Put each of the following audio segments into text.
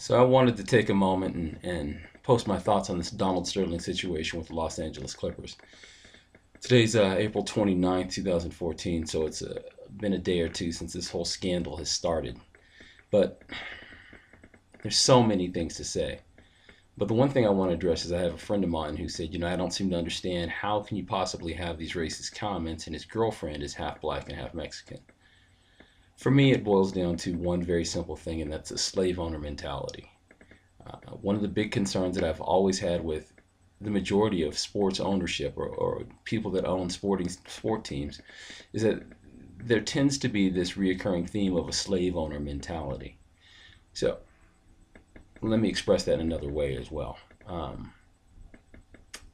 So I wanted to take a moment and post my thoughts on this Donald Sterling situation with the Los Angeles Clippers. Today's April 29th, 2014, so it's been a day or two since this whole scandal has started. But there's so many things to say. But the one thing I want to address is I have a friend of mine who said, I don't seem to understand how can you possibly have these racist comments and his girlfriend is half black and half Mexican. For me, it boils down to one very simple thing, and that's a slave owner mentality. One of the big concerns that I've always had with the majority of sports ownership or people that own sport teams is that there tends to be this reoccurring theme of a slave owner mentality. So let me express that in another way as well.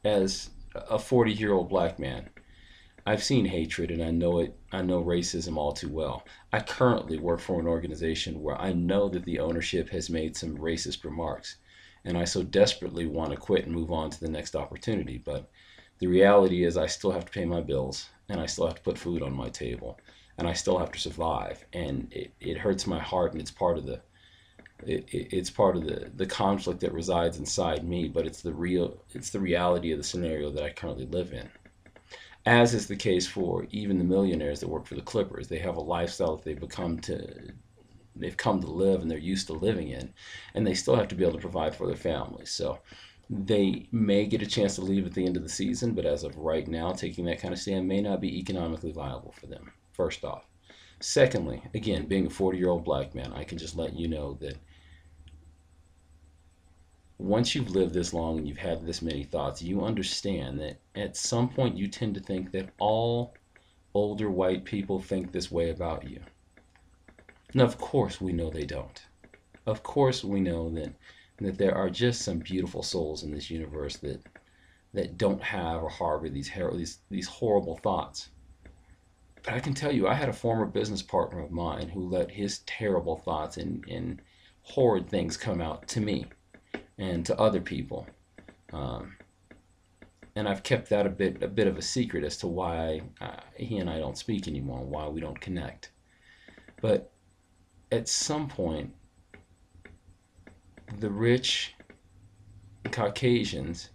As a 40-year-old black man, I've seen hatred and I know it. I know racism all too well. I currently work for an organization where I know that the ownership has made some racist remarks, and I so desperately want to quit and move on to the next opportunity. But the reality is, I still have to pay my bills, and I still have to put food on my table, and I still have to survive. And it hurts my heart, and it's part of it's part of the conflict that resides inside me. But it's the reality of the scenario that I currently live in, as is the case for even the millionaires that work for the Clippers. They have a lifestyle that they've come to live and they're used to living in, and they still have to be able to provide for their families. So they may get a chance to leave at the end of the season, but as of right now, taking that kind of stand may not be economically viable for them, first off. Secondly, again, being a 40-year-old black man, I can just let you know that once you've lived this long and you've had this many thoughts, you understand that at some point you tend to think that all older white people think this way about you. Now, of course, we know they don't. Of course, we know that there are just some beautiful souls in this universe that don't have or harbor these horrible thoughts. But I can tell you, I had a former business partner of mine who let his terrible thoughts and horrid things come out to me and to other people. Um, and I've kept that a bit of a secret as to why he and I don't speak anymore, and why we don't connect. But at some point, the rich Caucasians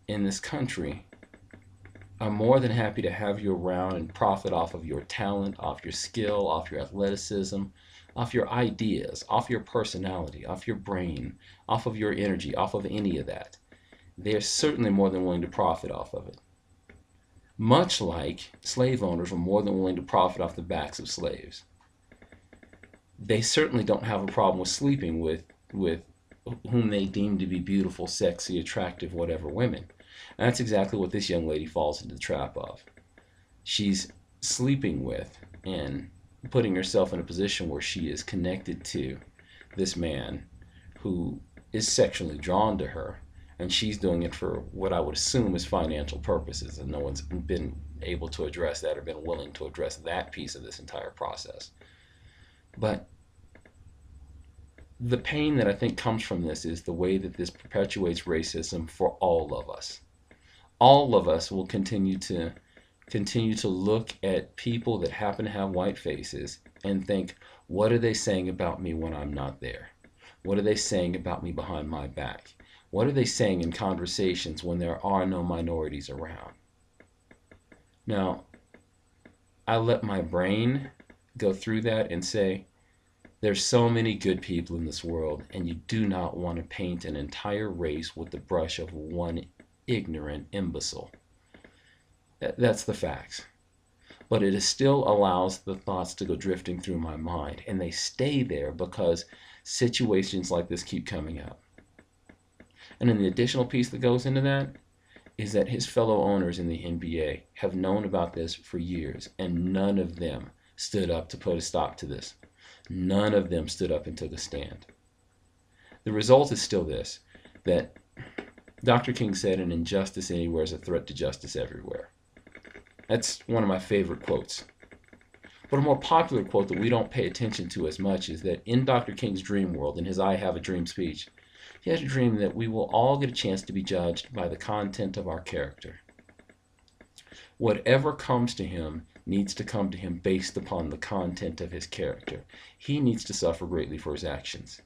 in this country are more than happy to have you around and profit off of your talent, off your skill, off your athleticism, off your ideas, off your personality, off your brain, off of your energy, off of any of that. They're certainly more than willing to profit off of it. Much like slave owners were more than willing to profit off the backs of slaves. They certainly don't have a problem with sleeping with whom they deem to be beautiful, sexy, attractive, whatever women. And that's exactly what this young lady falls into the trap of. She's sleeping with and putting herself in a position where she is connected to this man who is sexually drawn to her, and she's doing it for what I would assume is financial purposes, and no one's been able to address that or been willing to address that piece of this entire process. But the pain that I think comes from this is the way that this perpetuates racism for all of us. All of us will continue to look at people that happen to have white faces and think, what are they saying about me when I'm not there? What are they saying about me behind my back? What are they saying in conversations when there are no minorities around? Now, I let my brain go through that and say, there's so many good people in this world, and you do not want to paint an entire race with the brush of one ignorant imbecile. That's the facts. But it still allows the thoughts to go drifting through my mind, and they stay there because situations like this keep coming up. And then the additional piece that goes into that is that his fellow owners in the NBA have known about this for years, and none of them stood up to put a stop to this. None of them stood up and took a stand. The result is still this, that Dr. King said, an injustice anywhere is a threat to justice everywhere. That's one of my favorite quotes. But a more popular quote that we don't pay attention to as much is that in Dr. King's dream world, in his I Have a Dream speech, he had a dream that we will all get a chance to be judged by the content of our character. Whatever comes to him needs to come to him based upon the content of his character. He needs to suffer greatly for his actions.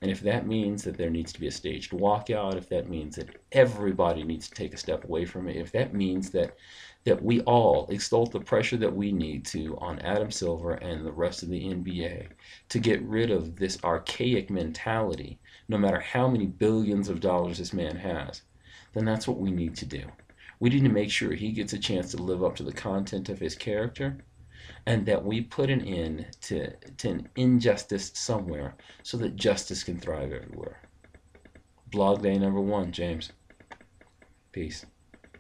And if that means that there needs to be a staged walkout, if that means that everybody needs to take a step away from it, if that means that we all exalt the pressure that we need to on Adam Silver and the rest of the NBA to get rid of this archaic mentality, no matter how many billions of dollars this man has, then that's what we need to do. We need to make sure he gets a chance to live up to the content of his character, and that we put an end to an injustice somewhere so that justice can thrive everywhere. Blog day number 1, James. Peace.